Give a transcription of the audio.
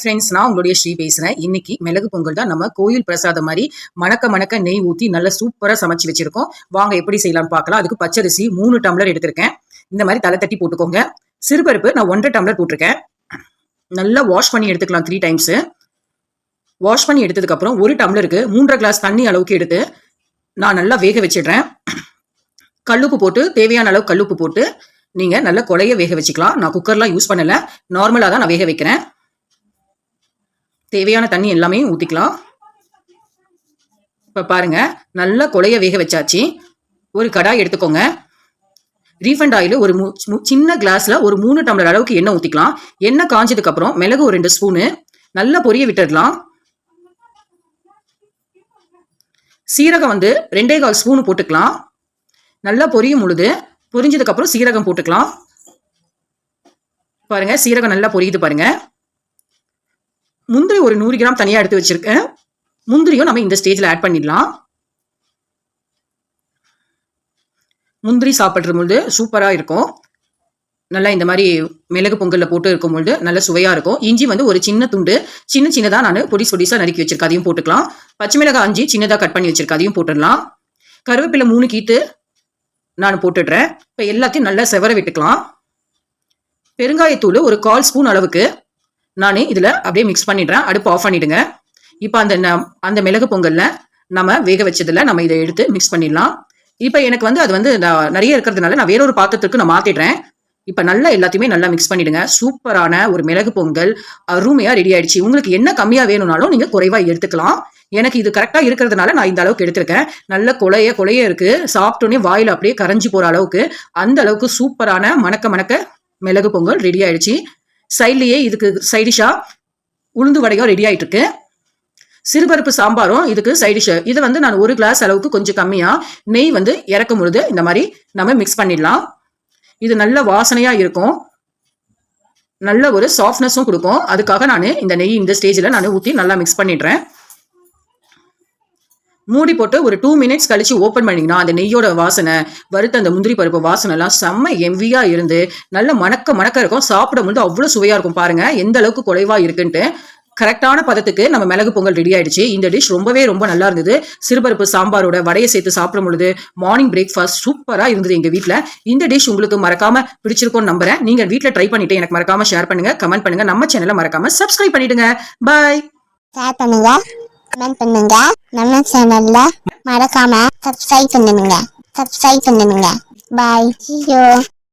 Friends, நான் உங்களுடைய ஸ்ரீ பேசுறேன். இன்னைக்கு மிளகு பொங்கல் தான் நம்ம கோயில் பிரசாதம் மாதிரி மணக்க மணக்க நெய் ஊற்றி நல்லா சூப்பராக சமைச்சு வச்சிருக்கோம். வாங்க எப்படி செய்யலாம்னு பார்க்கலாம். அதுக்கு பச்சரிசி 3 டம்ளர் எடுத்திருக்கேன். இந்த மாதிரி தலை தட்டி போட்டுக்கோங்க. சிறுபருப்பு நான் 1.5 டம்ளர் போட்டிருக்கேன். நல்லா வாஷ் பண்ணி எடுத்துக்கலாம் 3 டைம்ஸ். வாஷ் பண்ணி எடுத்ததுக்கு அப்புறம் 1 டம்ளருக்கு 3.5 கிளாஸ் தண்ணி அளவுக்கு எடுத்து நான் நல்லா வேக வச்சிடுறேன். கல்லுப்பு போட்டு தேவையான அளவு கல்லுப்பு போட்டு நீங்க நல்லா கொலைய வேக வச்சுக்கலாம். நான் குக்கர்லாம் யூஸ் பண்ணல, நார்மலா தான் நான் வேக வைக்கிறேன். தேவையான தண்ணி எல்லாமே ஊற்றிக்கலாம். இப்போ பாருங்க, நல்லா கொலைய வேக வச்சாச்சு. ஒரு கடாய் எடுத்துக்கோங்க. ரீஃபண்ட் ஆயில் ஒரு சின்ன கிளாஸ்ல ஒரு 3 டம்ளர் அளவுக்கு எண்ணெய் ஊற்றிக்கலாம். எண்ணெய் காஞ்சதுக்கு அப்புறம் மிளகு ஒரு 2 ஸ்பூனு நல்லா பொரிய விட்டுடலாம். சீரகம் 2.25 ஸ்பூன் போட்டுக்கலாம். நல்லா பொரியும் பொழுது பொரிஞ்சதுக்கு அப்புறம் சீரகம் போட்டுக்கலாம். பாருங்க, சீரகம் நல்லா பொரியுது பாருங்க. முந்திரி ஒரு 100 கிராம் தனியா எடுத்து வச்சிருக்கேன். முந்திரியும் நம்ம இந்த ஸ்டேஜ்ல ஆட் பண்ணிடலாம். முந்திரி சாப்பிடுறது சூப்பரா இருக்கும். நல்லா இந்த மாதிரி மிளகு பொங்கல்ல போட்டு இருக்கும் பொழுது நல்ல சுவையா இருக்கும். இஞ்சி ஒரு சின்ன துண்டு சின்னதா நான் பொடிசா நறுக்கி வச்சிருக்கேன், அதையும் போட்டுக்கலாம். பச்சை மிளகாய் 5 சின்னதா கட் பண்ணி வச்சிருக்கேன், அதையும் போட்டுடலாம். கருவேப்பிலை 3 கீத்து நான் போட்டுடுறேன். இப்போ எல்லாத்தையும் நல்லா செவர விட்டுக்கலாம். பெருங்காயத்தூள் ஒரு 1/4 ஸ்பூன் அளவுக்கு நான் இதில் அப்படியே மிக்ஸ் பண்ணிடுறேன். அடுப்பு ஆஃப் பண்ணிடுங்க. இப்போ அந்த மிளகு பொங்கல்ல நம்ம வேக வச்சதில் நம்ம இதை எடுத்து மிக்ஸ் பண்ணிடலாம். இப்போ எனக்கு அது நிறைய இருக்கிறதுனால நான் வேறொரு பாத்திரத்துக்கு நான் மாத்திடுறேன். இப்போ நல்லா எல்லாத்தையுமே நல்லா மிக்ஸ் பண்ணிடுங்க. சூப்பரான ஒரு மிளகு பொங்கல் அருமையாக ரெடி ஆயிடுச்சு. உங்களுக்கு என்ன கம்மியாக வேணும்னாலும் நீங்கள் குறைவாக எடுத்துக்கலாம். எனக்கு இது கரெக்டாக இருக்கிறதுனால நான் இந்த அளவுக்கு எடுத்திருக்கேன். நல்ல கொலைய இருக்கு. சாப்பிட்டோன்னே வாயில் அப்படியே கரைஞ்சி போகிற அளவுக்கு அந்த அளவுக்கு சூப்பரான மணக்க மிளகு பொங்கல் ரெடி ஆயிடுச்சு. சைட்லயே இதுக்கு சைடிஷா உளுந்து வடையும் ரெடி ஆயிட்டு இருக்கு. சிறுபருப்பு சாம்பாரும் இதுக்கு சைடிஷ். இது நான் 1 கிளாஸ் அளவுக்கு கொஞ்சம் கம்மியா நெய் இறக்கும் பொழுது இந்த மாதிரி நம்ம மிக்ஸ் பண்ணிடலாம். இது நல்ல வாசனையா இருக்கும், நல்ல ஒரு சாஃப்ட்னஸும் கொடுக்கும். அதுக்காக நான் இந்த நெய் இந்த ஸ்டேஜில் நான் ஊற்றி நல்லா மிக்ஸ் பண்ணிடுறேன். மூடி போட்டு ஒரு 2 மினிட்ஸ் கழிச்சு ஓப்பன் பண்ணிங்கன்னா அந்த நெய்யோட வாசனை, வறுத்த அந்த முந்திரி பருப்பு வாசனை எல்லாம் செம்ம எம்வியா இருந்து நல்ல மணக்க இருக்கும். சாப்பிடும்போது அவ்வளோ சுவையா இருக்கும். பாருங்க எந்த அளவுக்கு குறைவா இருக்குன்ட்டு. கரெக்டான பதத்துக்கு நம்ம மிளகு பொங்கல் ரெடி ஆயிடுச்சு. இந்த டிஷ் ரொம்ப நல்லா இருந்தது. சிறுபருப்பு சாம்பாரோட வடையை சேர்த்து சாப்பிடும் பொழுது மார்னிங் பிரேக்ஃபாஸ்ட் சூப்பரா இருந்தது எங்க வீட்டில். இந்த டிஷ் உங்களுக்கு மறக்காம பிடிச்சிருக்கும்னு நம்புறேன். நீங்க வீட்டில் ட்ரை பண்ணிட்டு எனக்கு மறக்காம ஷேர் பண்ணுங்க, கமெண்ட் பண்ணுங்க. நம்ம சேனலை மறக்காம சப்ஸ்கிரைப் பண்ணிடுங்க. பாய். ஷேர் பண்ணுங்க, கமெண்ட் பண்ணுங்க. நம்ம சேனல்ல மறக்காம சப்ஸ்கிரைப் பண்ணுங்க. பாய். See you.